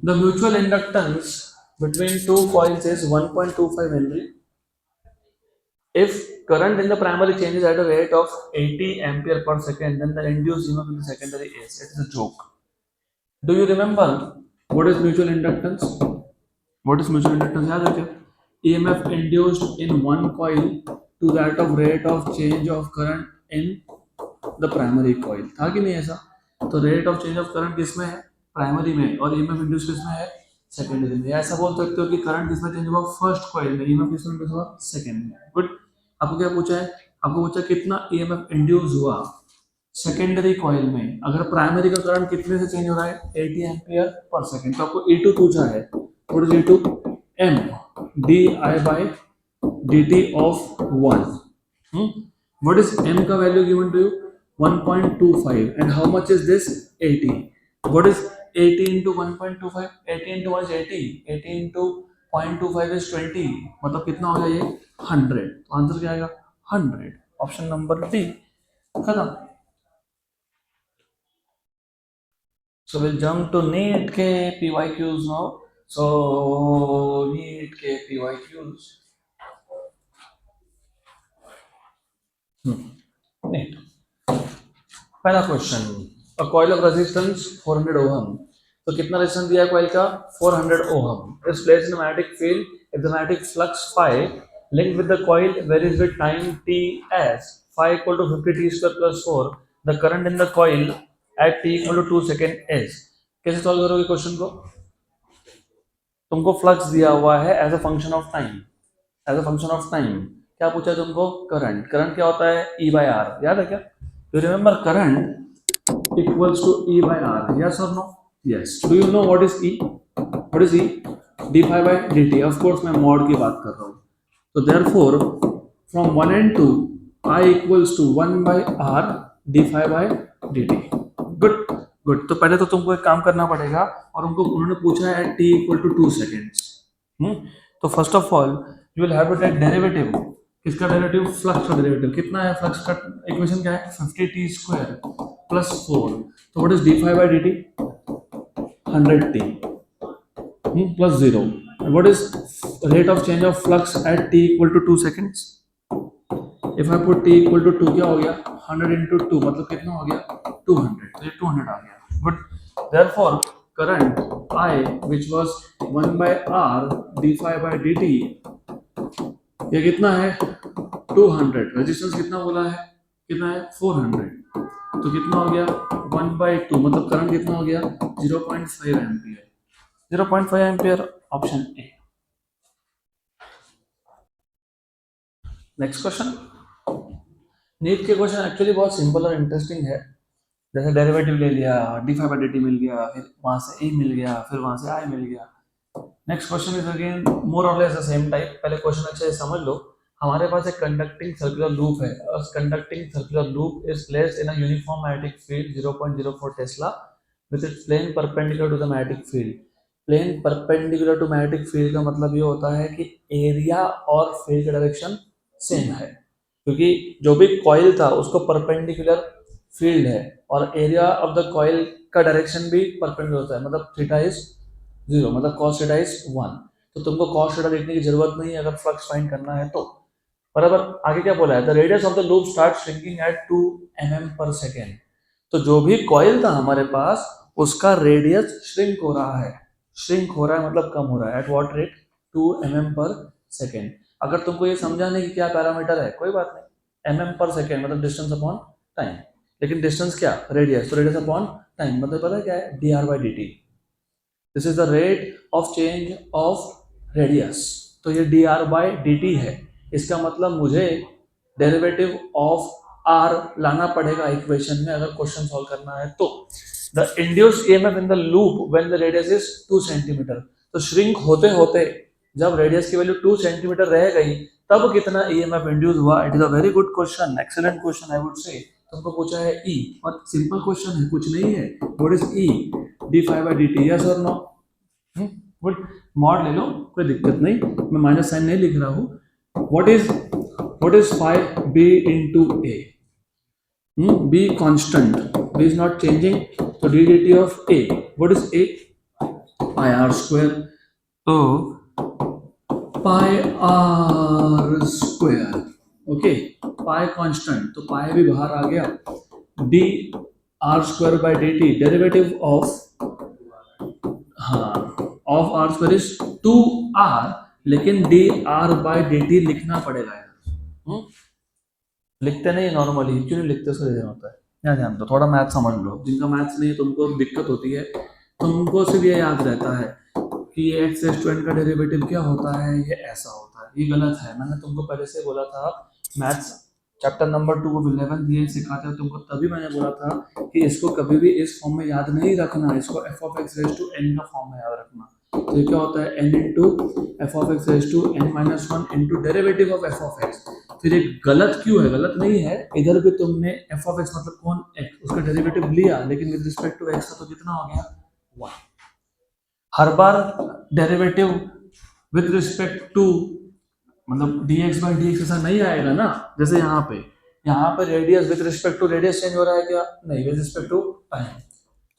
The mutual inductance between two coils is 1.25 Henry. If current in the primary changes at a rate of 80 ampere per second, then the induced EMF in the secondary is. It is a joke. Do you remember what is mutual inductance? What is mutual inductance? याद है क्या? EMF induced in one coil to that of rate of change of current in the primary coil. था कि नहीं ऐसा? तो rate of change of current किसमें है? प्राइमरी में, और EMF induced किसमें है? सेकेंडरी में. ऐसा बोल सकते हो कि करंट किसमें चेंज हुआ? फर्स्ट कॉइल में. EMF किसमें इंड्यूस हुआ? सेकेंड में. गुड. आपको क्या पूछा है? आपको पूछा कितना EMF इंड्यूस हुआ सेकेंडरी कॉइल में. अगर प्राइमरी का करंट कितने से चेंज हो रहा है? 80 एम्पियर पर सेकेंड. तो आपको E2 पूछा है. What is E2? M di by dt of 1. What is M का value given to you? 1.25. and how much is this? 80. What is 80 into 1.25? 80 into 1 is 80. 80 into 0.25 is 20. मतलब कितना हो गया ये? 100. तो आंसर क्या आएगा? 100. Option number D. खत्म. So we'll jump to NEET के PYQs now. So NEET के PYQs. NEET. पहला question. A coil of resistance 400 ohm. तो कितना रेजिस्टेंस दिया है कॉइल का? 400 ohm. Is placed in a magnetic field if the magnetic flux phi linked with the coil varies with time t as phi equal to 50 t square plus 4. The current in the coil at t equal to 2 second is. कैसे solve करोगे question को? तुमको flux दिया हुआ है as a function of time. As a function of time क्या पूछा है तुमको? करंट. करंट क्या होता है? E by R. याद है क्या? You remember current equals to E by R. Yes or no? Yes. Do you know what is E? What is E? d phi by dt. Of course मैं mod की बात कर रहा हूँ. So therefore from 1 and 2 I equals to 1 by R d phi by dt. Good. Good. तो पहले तो तुमको एक काम करना पड़ेगा, और उनको उन्होंने पूछा है at t equal to 2 seconds. तो first of all you will have to take derivative. किसका डेरिवेटिव? फ्लक्स का डेरिवेटिव. कितना है फ्लक्स का? इक्वेशन क्या है? 50 t स्क्वायर प्लस 4. तो what is d phi by dt? 100 t plus 0. What is rate of change of flux at t equal to 2 seconds? If I put t equal to 2 क्या हो गया? 100 into 2 मतलब कितना हो गया? 200. तो ये 200 आ गया. But therefore current I which was 1 by R d phi by dt ये कितना है? 200. रेजिस्टेंस कितना बोला है? कितना है? 400. तो कितना हो गया? 1 by 2 मतलब करंट कितना हो गया? 0.5 ampere. 0.5 ampere. Option A. Next question. NEET के क्वेश्चन एक्चुअली बहुत सिंपल और इंटरेस्टिंग है. जैसे डेरिवेटिव ले लिया, D phi by D T मिल गया, फिर वहां से ए मिल गया, फिर वहां से आई मिल गया. Next question is again more और लेस द सेम टाइप. पहले क्वेश्चन अच्छे से समझ लो. हमारे पास एक कंडक्टिंग सर्कुलर लूप है. Conducting circular loop is placed in a uniform magnetic field 0.04 tesla with its plane perpendicular to the magnetic field. Plane perpendicular to magnetic field का मतलब ये होता है कि एरिया और फील्ड का डायरेक्शन सेम है, क्योंकि जो भी कॉइल था उसको परपेंडिकुलर फील्ड है, और एरिया ऑफ द कॉइल का डायरेक्शन भी परपेंडिकुलर होता है. मतलब थीटा इज 0, मतलब cos थीटा इज 1. तो तुमको cos थीटा लिखने की जरूरत नहीं है अगर फ्लक्स फाइंड करना है तो. बराबर. आगे क्या बोला है? The radius of the loop start shrinking at 2 mm per second. तो जो भी कॉइल था हमारे पास उसका रेडियस श्रिंक हो रहा है. श्रिंक हो रहा है मतलब कम हो रहा है. At what rate? 2 mm per second. अगर तुमको ये समझाने की क्या पैरामीटर है, कोई बात नहीं. mm पर सेकेंड मतलब डिस्टेंस अपॉन टाइम. लेकिन डिस्टेंस क्या? रेडियस. तो रेडियस अपॉन टाइम मतलब पता है क्या है? dr by dt. This is the rate of change of radius. तो ये dr by dt है. इसका मतलब मुझे डेरिवेटिव ऑफ r लाना पड़ेगा इक्वेशन में अगर क्वेश्चन सॉल्व करना है तो. The induced EMF in the loop when the radius is 2 centimetre. तो श्रिंक होते होते जब रेडियस की वैल्यू 2 सेंटीमीटर रह गई तब कितना ईएमएफ इंड्यूस हुआ? It is a very good question, excellent question I would say. तुमको पूछा है E, और सिंपल क्वेश्चन है, कुछ नहीं है. What is E? d phi by dt. Yes और नो? गुड. मॉड ले लो, कोई दिक्कत नहीं, मैं माइनस साइन नहीं लिख रहा हूँ. What is phi b into a? b constant, b is not changing, so d dt of a. What is a? Pi R square, तो pi R square, okay, pi constant, तो pi भी बाहर आ गया, D R square by D T, derivative of, हाँ, of R square is 2r, लेकिन D R by D T लिखना पड़ेगा यार। लिखते नहीं नॉर्मली, क्यों नहीं लिखते, उसका रीजन होता है, यहाँ ध्यान दो, थोड़ा मैथ समझ लो, जिनका मैथ्स नहीं तुमको दिक्कत होती है, तुमको सिर्फ ये याद रहता है कि ये एक्स रेज टू एन का डेरिवेटिव क्या होता है, ये ऐसा होता है, ये गलत है। मैंने तुमको पहले से बोला था, मैथ्स चैप्टर नंबर 2 ऑफ 11 ये सिखाते हैं तुमको, तभी मैंने बोला था कि इसको कभी भी इस फॉर्म में याद नहीं रखना, इसको F of X raise to N का फॉर्म में याद रखना। तो ये क्या होता है, N into F of X raise to N minus one into derivative of F of X. फिर एक गलत क्यों है, गलत नहीं है, इधर भी तुमने एफ ऑफ एक्स मतलब कौन एक्स, उसका डेरिवेटिव लिया, लेकिन विद रिस्पेक्ट टू एक्स का तो कितना हो गया, 1। हर बार डेरिवेटिव विद रिस्पेक्ट टू मतलब dx बाई डी एक्स ऐसा नहीं आएगा ना, जैसे यहाँ पे radius with respect to radius change हो रहा है क्या, नहीं, विद रिस्पेक्ट टू टाइम,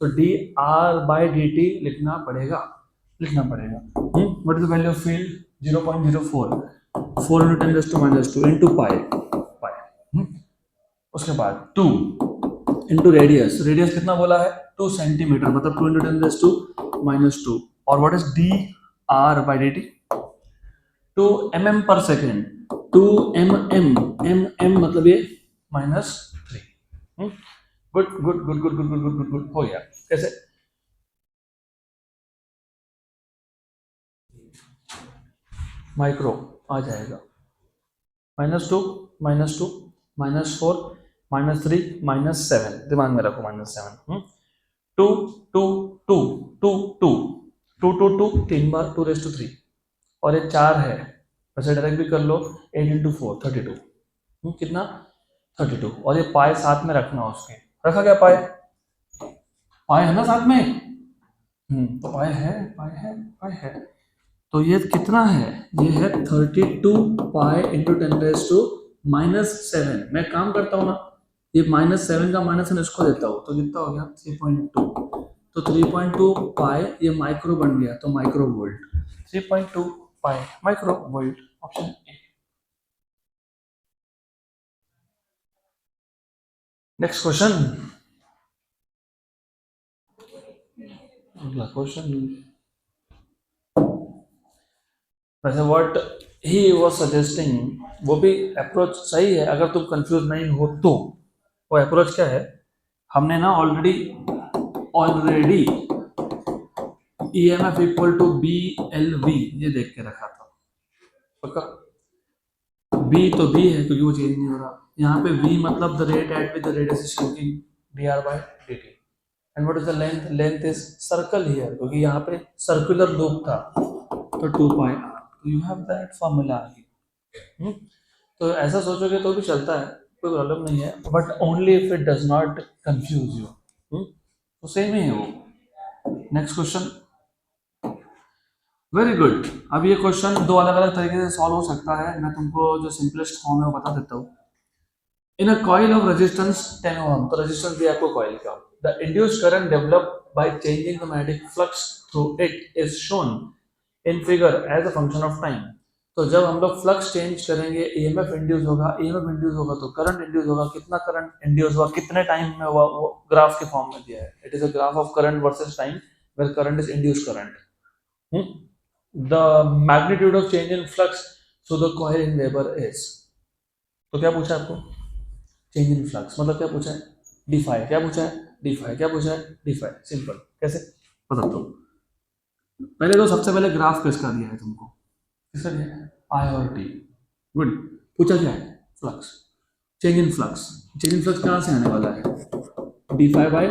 तो D R by D T लिखना पड़ेगा। What is the value of field, 0.04, 4 into 10 raised to minus 2 into pi। उसके बाद 2 into रेडियस कितना बोला है, 2 सेंटीमीटर, मतलब 2 into 10 raised to minus 2, और what is D R by D T, 2 mm per second, 2 mm मतलब ये -3। गुड हो गया। कैसे, माइक्रो आ जाएगा, -2 -2 -4 -3 -7, दिमाग में रखो, -7, 2 2 2 2 2 2 2 2 3 बार 2 रेज टू 3, और ये 4 है, वैसे डायरेक्ट भी कर लो, 8 into 4 32, कितना 32, और ये पाई साथ में रखना, उसके रखा गया पाई है ना साथ में, तो पाई है, तो ये कितना है, ये है 32 पाई इंटू 10 रेज टू -7। मैं काम करता हूँ ना, ये -7 का -7 इसको देता हूँ, तो कितना हो गया 3.2, तो 3.2 पाई ये माइक्रो बन गया, तो micro volt, 3.2 pi micro volt, option A. Next question, अगला क्वेश्चन, वैसे व्हाट ही वाज सजेस्टिंग, वो भी अप्रोच सही है, अगर तुम कंफ्यूज नहीं हो तो। वो अप्रोच क्या है, हमने ना already EMF equal to BLV ये देख के रखा था, पक्का, B तो B है क्योंकि वो चेंज नहीं हो रहा, यहाँ पे V मतलब the rate at with the radius is shrinking, dr by dt, and what is the length, length is circle here, क्योंकि यहाँ पे सर्कुलर लूप था, तो 2 pi r, you have that formula आगे। तो ऐसा सोचोगे तो भी चलता है, कोई प्रॉब्लम नहीं है, but only if it does not confuse you, तो सेम ही है वो। Next question, very good. अब ये क्वेश्चन दो अलग अलग तरीके से सॉल्व हो सकता है, मैं तुमको जो सिंपलेस्ट फॉर्म है वो बता देता हूँ। In a coil of resistance 10 ohm, तो रेजिस्टेंस दिया आपको कॉइल का, the induced current developed by changing the magnetic flux through it is shown in figure as a function of time. तो जब हम लोग फ्लक्स चेंज करेंगे, EMF इंड्यूस होगा, तो करंट इंड्यूस होगा, कितना करंट इंड्यूस हुआ, कितने टाइम में हुआ, वो ग्राफ के फॉर्म में दिया है। It is a graph of current versus time, where current is induce current. The magnitude of change in flux through the coil in weber is, तो क्या पूछा आपको, चेंज इन फ्लक्स मतलब क्या पूछा है, डी फाई, क्या पूछा है, डी फाई, क्या पूछा है, डी फाई, सिंपल। कैसे बताता हूँ, पहले तो सबसे पहले ग्राफ किसका दिया है तुमको, किसका दिया है, आई और टी, गुड। पूछा क्या है, flux, change in flux, change in flux कहाँ से आने वाला है, D phi by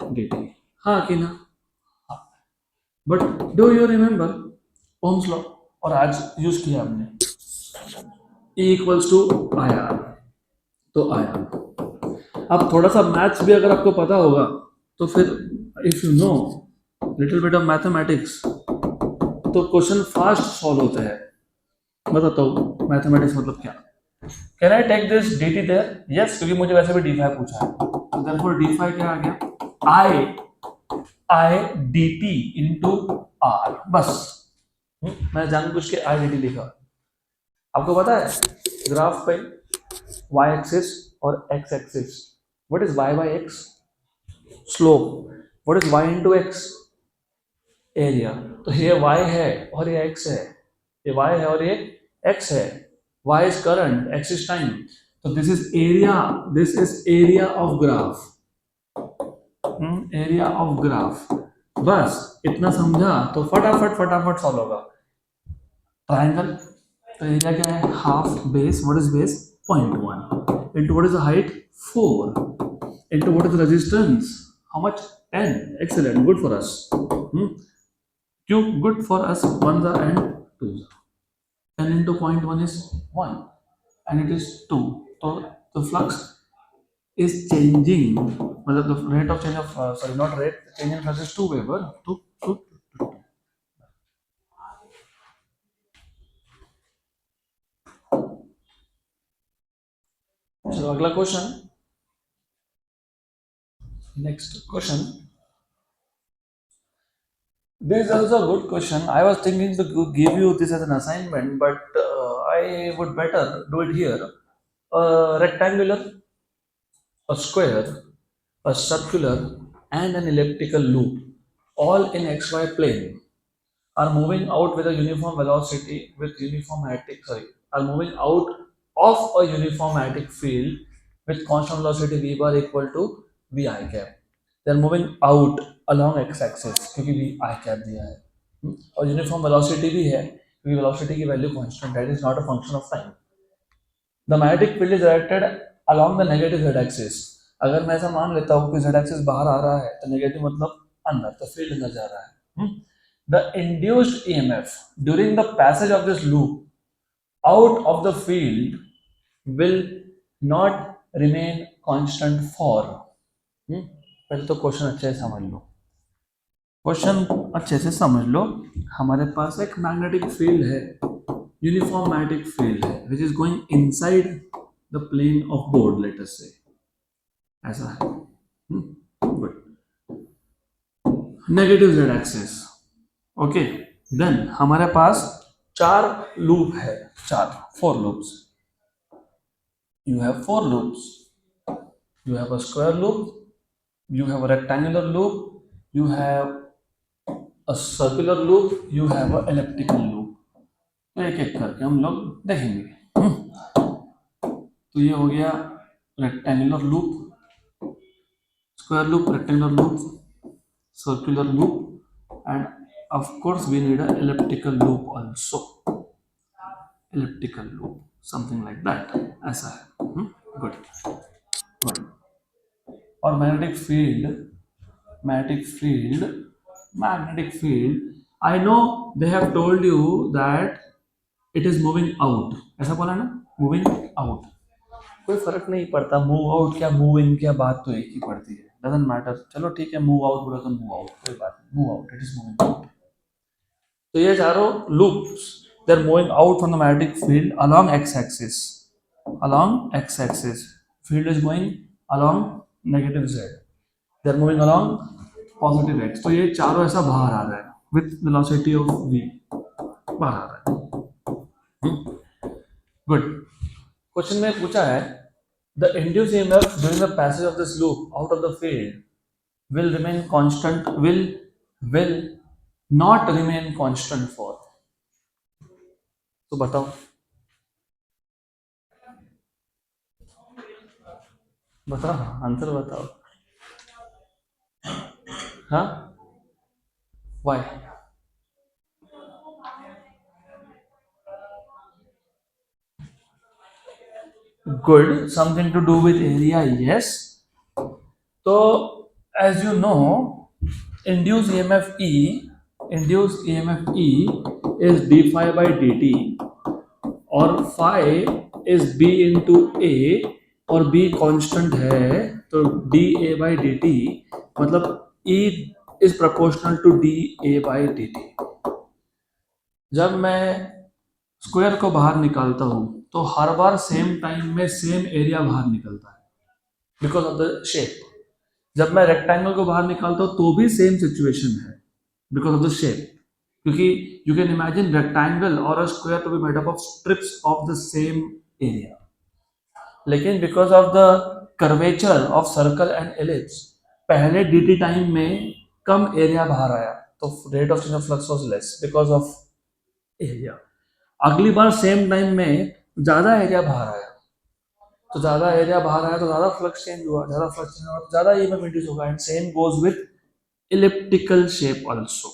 D T, हाँ कि ना, but do you remember Ohm's law, और आज यूज किया हमने, E equals to I R, तो आई आर। अब थोड़ा सा मैथ्स भी अगर आपको पता होगा तो फिर if you know little bit of mathematics तो क्वेश्चन फास्ट सॉल्व होते हैं। बताता हूँ मैथमेटिक्स मतलब क्या। Can I take this D T there, yes, क्योंकि मुझे वैसे भी डी फाई पूछा है, तो देयरफॉर डी फाई क्या आ गया, I I D T into R, बस। मैं जानबूझ के आई डी टी लिखा। आपको पता है ग्राफ पे y एक्सिस और x axis, what is y by x? Slope. What is y into x? Area. तो ये y है और ये x है, ये y है और ये x है। y is current, x is time, तो this is area, this is area of graph, area of graph. बस इतना समझा तो फटाफट फटाफट सॉल्व होगा। ट्रायंगल, तो एरिया क्या है? Half base, what is base? 0.1 into what is the height? 4 into what is the resistance? How much? 10. Excellent, good for us. Q, good for us. 1s are and 2s are. 10 into 0.1 is 1 and it is 2. So the flux is changing, मतलब the rate of change of sorry, not rate, the change in flux is 2 Weber to. So अगला question, next question. This is also a good question. I was thinking to give you this as an assignment, but I would better do it here. A rectangular, a square, a circular, and an elliptical loop, all in xy plane, are moving out with a uniform velocity with uniformatic, are moving out of a uniformatic field with constant velocity v bar equal to vi cap. They are moving out along x axis क्योंकि vi cap दिया है, और uniform velocity भी है क्योंकि velocity की value constant है, it is not a function of time. The magnetic field is directed along the negative z axis. अगर मैं ऐसा मान लेता हूँ कि z एक्सिस बाहर आ रहा है तो नेगेटिव मतलब अंदर, तो फील्ड अंदर जा रहा है। The induced EMF during the passage of this loop out of the field will not remain constant for। पहले तो क्वेश्चन अच्छे से समझ लो, क्वेश्चन अच्छे से समझ लो। हमारे पास एक मैग्नेटिक फील्ड है, यूनिफॉर्म मैग्नेटिक फील्ड है, which is going inside the plane of board, let us say, ऐसा है। Good, negative z axis, okay. Then हमारे पास 4 लूप है, 4 loops. You have 4 loops, you have a square loop, you have a rectangular loop, you have a circular loop, you have a elliptical loop। तो एक एक करके हम लोग देखेंगे। तो ये हो गया rectangular loop, square loop, rectangular loop, circular loop, and of course we need an elliptical loop also, elliptical loop, something like that, ऐसा है। Good good. और magnetic field, I know they have told you that it is moving out, ऐसा बोला ना, moving out. कोई फर्क नहीं पड़ता मूव आउट क्या मूव इन क्या, बात तो एक ही पड़ती है, डजंट मैटर। चलो ठीक है, मूव आउट बोला तो मूव आउट, कोई बात नहीं, move out, it is moving out. तो ये चारों loops, they are moving out from the magnetic field along X axis, along X axis. Field is going along negative z, they are moving along positive x। तो ये चारों ऐसा बाहर आ रहा है विथ वेलोसिटी ऑफ v, बाहर आ रहा है। गुड। क्वेश्चन में पूछा है the induced EMF during the passage of this loop out of the field will remain constant, will not remain constant for। तो बताओ, आंसर बताओ। हाँ, why? Good, something to do with area, yes। तो as you know, induced EMF E is d phi by dt, और phi is b into a, और b constant है, तो d a by dt मतलब E is proportional to d a by dt। जब मैं square को बाहर निकालता हूं तो हर बार सेम टाइम में सेम एरिया बाहर निकलता है बिकॉज ऑफ द शेप। जब मैं रेक्टेंगल को बाहर निकालता हूँ तो भी सेम सिचुएशन है बिकॉज ऑफ द शेप, क्योंकि यू कैन इमेजिन रेक्टेंगल और a square to be made up of strips of the same area, लेकिन because of the curvature of circle and ellipse पहले dt टाइम में कम area बाहर आया तो rate of change of flux was less because of area. अगली बार same time में ज्यादा एरिया बाहर आया, तो ज्यादा एरिया बाहर आया तो ज्यादा फ्लक्स चेंज हुआ, ज्यादा फ्लक्स चेंज हुआ तो ज्यादा ईएमएफ इंड्यूस होगा, and same goes with elliptical shape also.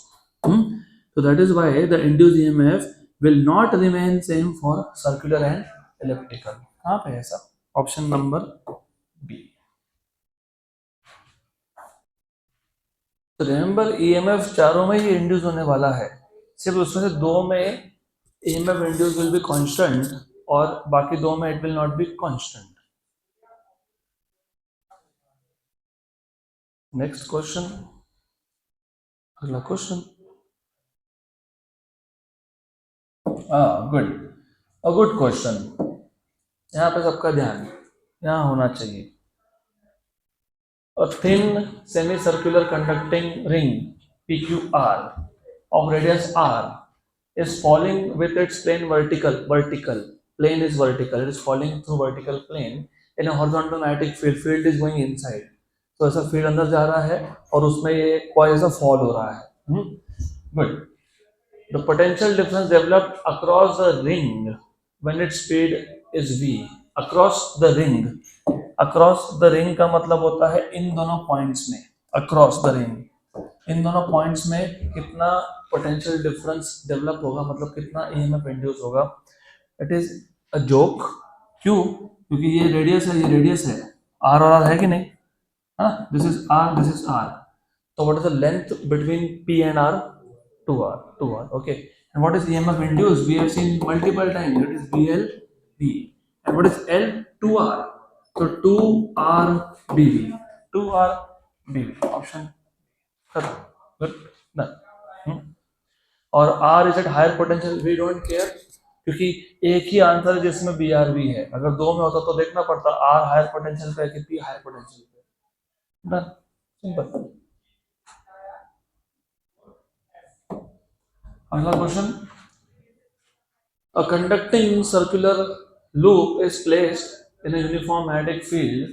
So that is why the induced EMF will not remain same for circular and elliptical. कहाँ पे है ऐसा? Option number B. तो रिमेंबर EMF चारों में ही इंड्यूस होने वाला है, सिर्फ उसमें से दो में EMF induce will be constant और बाकी दो में it will not be constant. Next question, अगला question. Good, a good question. यहाँ पे सबका ध्यान यहाँ होना चाहिए। A thin semicircular conducting ring PQR of radius r is falling with its plane vertical. Plane is vertical. It is falling through vertical plane in a horizontal magnetic field. Field is going inside. तो ऐसा field अंदर जा रहा है और उसमें ये कोई ऐसा फॉल हो रहा है। Good. The potential difference developed across the ring when its speed is v. Across the ring. Across the ring का मतलब होता है इन दोनों पॉइंट्स में। Across the ring. इन दोनों पॉइंट्स में कितना पोटेंशियल डिफरेंस डेवलप होगा, मतलब कितना ईएमएफ इंड्यूस होगा। It is a joke. क्यों? क्योंकि ये रेडियस है, ये रेडियस है, आर और आर है कि नहीं? हाँ, this is R, this is R. तो what is the length between P and R? 2r, 2r. Okay, and what is EMF induced? We have seen multiple times. It is BL B. And what is L? 2r. So 2r BV. 2r BV. Option correct. Good. Done. और R is at higher potential. We don't care क्योंकि एक ही answer है जिसमें BRV है। अगर दो में होता तो देखना पड़ता R हायर पोटेंशियल पे है कि P हायर पोटेंशियल पे। Done, simple. अगला question. A conducting circular loop is placed in a uniform magnetic field.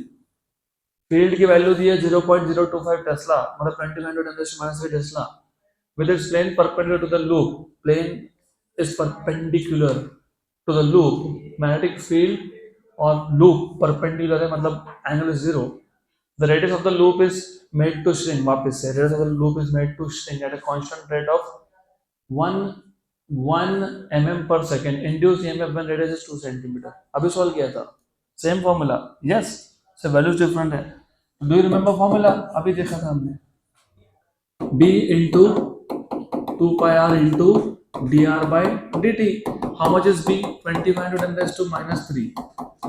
Field की वैल्यू दी है 0.025 टेस्ला, मतलब 29 × 10⁻³ Tesla, with its plane perpendicular to the loop. Plane is perpendicular to the loop. Magnetic field और loop perpendicular है, मतलब angle is 0. The radius of the loop is made to shrink. वापस से radius of the loop is made to shrink at a constant rate of 1 mm per second. Induced EMF when radius is 2 centimeter. अभी solve किया था, same formula. Yes, से values different है। Do you remember formula? अभी देखा था हमने, b into 2 pi r into dr by dt. How much is b? 25 × 10⁻³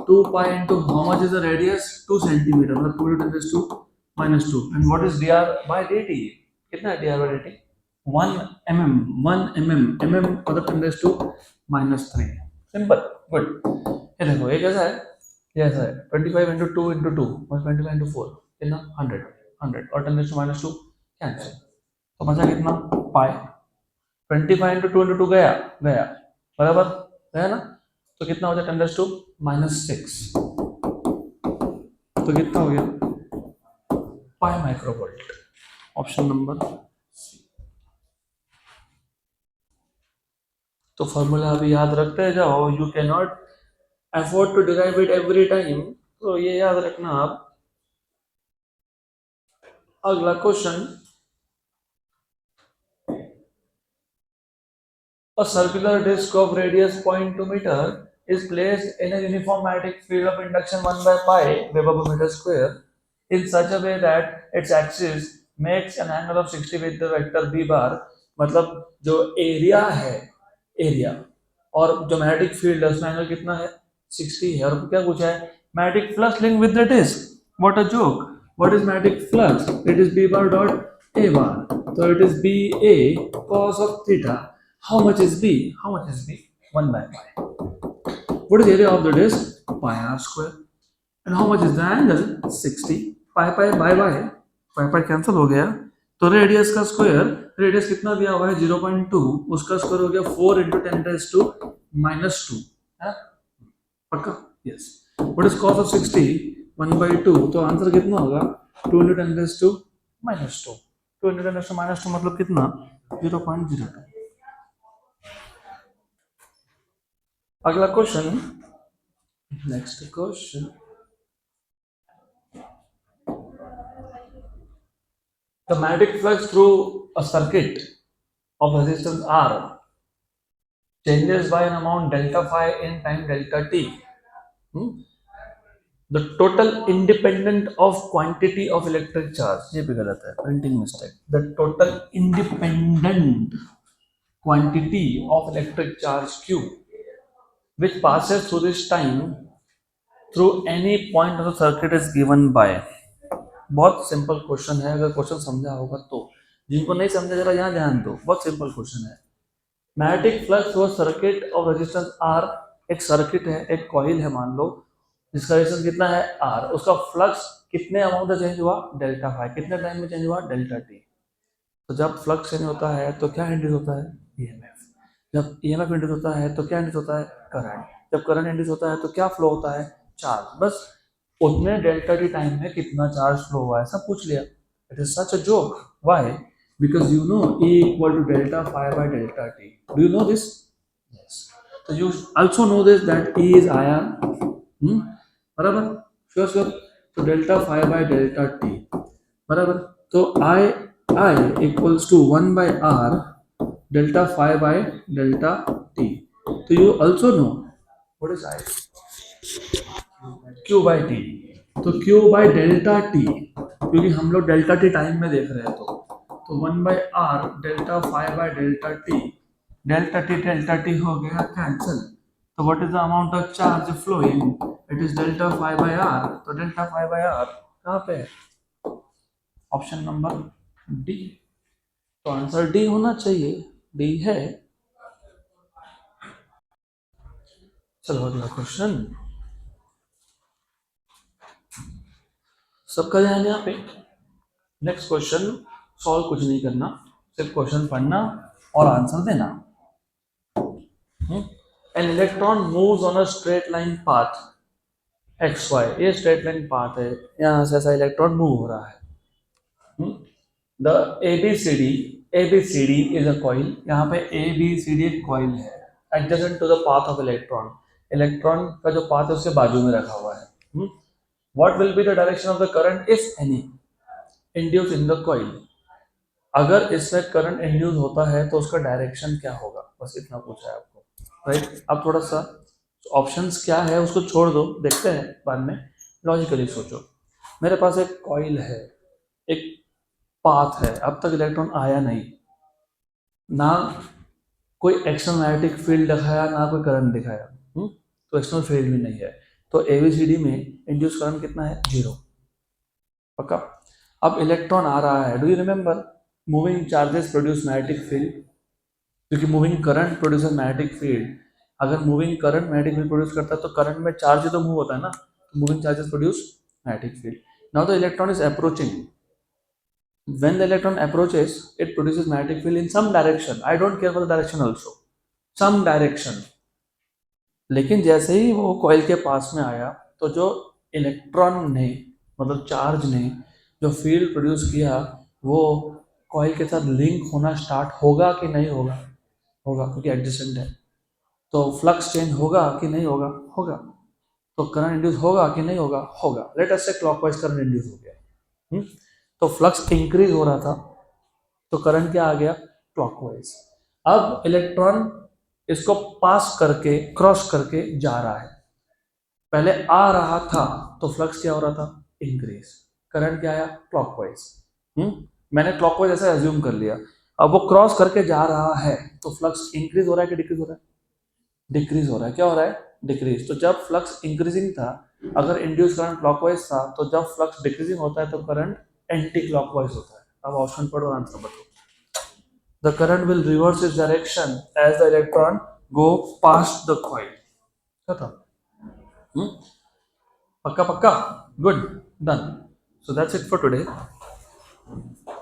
2 pi into how much is the radius? 2 centimeter, मतलब 2 × 10⁻²। and what is dr by dt? कितना है dr by dt? 1 mm, 1 mm, mm मतलब 10⁻⁻3। Simple, good. ये देखो, ये कैसा है? ये ऐसा है 25 × 2 × 2 25 × 4 कितना? 100, 100 और 10⁻² कैंसिल, तो बचा कितना? पाई। 25 × 2 × 2 गया गया, बराबर गया ना, तो कितना हो जाए? 10⁻⁻6, तो कितना हो गया? Pi microvolt. Option number. तो फॉर्मूला अभी याद रखते जाओ। You can not afford to derive it every time, तो ये याद रखना आप। अगला question. A circular disc of radius 0.2 meter is placed in a uniform magnetic field of induction 1 by pi Weber per meter square in such a way that its axis makes an angle of 60 with the vector b bar. मतलब जो area है, area और जो magnetic field है उसमें angle कितना है? 60 है। और क्या पूछा है? Magnetic flux link with the disc. What a joke. What is magnetic flux? It is b bar dot a bar, so it is b a cos of theta. How much is b? How much is b? 1 by pi. What is area of the disk? Pi r square. And how much is the angle? 60. Pi pi by. Pi pi cancel हो गया, तो radius का square, radius कितना दिया हुआ है 0.2, उसका square हो गया 4 इंटू 10⁻⁻², है पक्का? Yes. What is cos of 60? 1/2, तो आंसर कितना होगा 2 इंटू 10⁻², 2 इंटू 10⁻² मतलब कितना 0.02। अगला question, next question, the magnetic flux through a circuit of resistance R changes by an amount delta phi in time delta t. The total independent of quantity of electric charge, ये भी गलत है, printing mistake. The total independent quantity of electric charge Q which passes through this time through any point of the circuit is given by. बहुत simple question है, अगर question समझा होगा तो, जिनको नहीं समझा जरा यहाँ ध्यान दो, बहुत सिंपल क्वेश्चन है। Magnetic flux through circuit of resistance R, एक सर्किट है, एक कॉइल है मान लो, जिसका रेजिस्टेंस कितना है आर, उसका फ्लक्स कितने अमाउंट में चेंज हुआ डेल्टा फाई, कितने टाइम में चेंज हुआ डेल्टा टी। तो जब फ्लक्स चेंज होता है तो क्या इंड्यूस होता है ईएमएफ, जब ईएमएफ इंड्यूस होता है तो क्या इंड्यूस होता है करंट, जब करंट इंड्यूस होता है तो क्या फ्लो होता है चार्ज। बस उतने डेल्टा टी टाइम में कितना चार्ज फ्लो हुआ है सब पूछ लिया। It is such a joke, why? because you know E equal to delta phi by delta t. Do you know this? Yes. So you also know this that E is ion. बराबर? Sure sure. So delta phi by delta t. बराबर? तो I equals to 1 by R delta phi by delta t. So you also know what is I? Q by t. तो Q by delta t, क्योंकि हम लोग delta T time में देख रहे हैं तो 1 by R delta phi by delta T हो गया कैंसिल। तो what is the amount of charge flowing? It is delta phi by R. तो डेल्टा फाई बाय आर कहाँ पे है? Option number D. तो आंसर डी होना चाहिए, डी है। चलो अगला क्वेश्चन, सबका ध्यान यहाँ पे। नेक्स्ट क्वेश्चन सॉल्व कुछ नहीं करना, सिर्फ क्वेश्चन पढ़ना और आंसर देना। An electron moves on a straight line path x y, ये स्ट्रेट लाइन पाथ है, यहाँ से ऐसा इलेक्ट्रॉन मूव हो रहा है। The ABCD is a coil, यहाँ पे ABCD एक कॉइल है adjacent to the path of electron, electron का जो पाथ है उसके बाजू में रखा हुआ है। What will be the direction of the current if any induce in the coil? अगर इसमें करंट इंड्यूस होता है तो उसका डायरेक्शन क्या होगा, बस इतना पूछा है आपको, राइट? अब थोड़ा सा ऑप्शंस क्या है उसको छोड़ दो, देखते हैं बाद में, लॉजिकली सोचो। मेरे पास एक कॉइल है, एक पाथ है, अब तक इलेक्ट्रॉन आया नहीं, ना कोई एक्सटर्नल मैग्नेटिक फील्ड दिखाया ना कोई करंट दिखाया, तो एक्सटर्नल फील्ड भी नहीं है, तो एबीसीडी में इंड्यूस करंट कितना है 0, पक्का। अब इलेक्ट्रॉन आ रहा है, do you remember moving charges produce magnetic field, क्योंकि moving current produce magnetic field. अगर moving current magnetic field produce करता है तो करंट में चार्ज ही तो मूव होता है ना, तो moving charges produce magnetic field. Now the electron is approaching, when the electron approaches it produces magnetic field in some direction, I don't care for the direction also, some direction। लेकिन जैसे ही वो coil के पास में आया तो जो electron ने मतलब चार्ज ने जो फील्ड प्रोड्यूस किया वो कॉइल के साथ लिंक होना स्टार्ट होगा कि नहीं होगा? होगा, क्योंकि एडजेसेंट है। तो फ्लक्स चेंज होगा कि नहीं होगा? होगा। तो करंट इंड्यूस होगा कि नहीं होगा? होगा। लेट अस से क्लॉकवाइज करंट इंड्यूस हो गया, तो फ्लक्स इंक्रीज हो रहा था, तो करंट क्या आ गया? क्लॉकवाइज। अब इलेक्ट्रॉन इसको पास करके क्रॉस करके जा रहा है, पहले आ रहा था तो फ्लक्स क्या हो रहा था? इंक्रीज। करंट क्या आया? क्लॉकवाइज। मैंने क्लॉकवाइज ऐसा एज्यूम कर लिया। अब वो क्रॉस करके जा रहा है तो फ्लक्स इंक्रीज हो रहा है कि डिक्रीज हो रहा है? डिक्रीज हो रहा है। क्या हो रहा है? डिक्रीज। तो जब फ्लक्स इंक्रीजिंग था, अगर इंड्यूस करंट क्लॉकवाइज था, तो जब फ्लक्स डिक्रीजिंग होता है तो करंट एंटी क्लॉकवाइज होता है। अब ऑप्शन पढ़ो, आंसर बताओ। The current will reverse its direction as the electron go past the coil। पक्का पक्का, good, done। So that's it for today।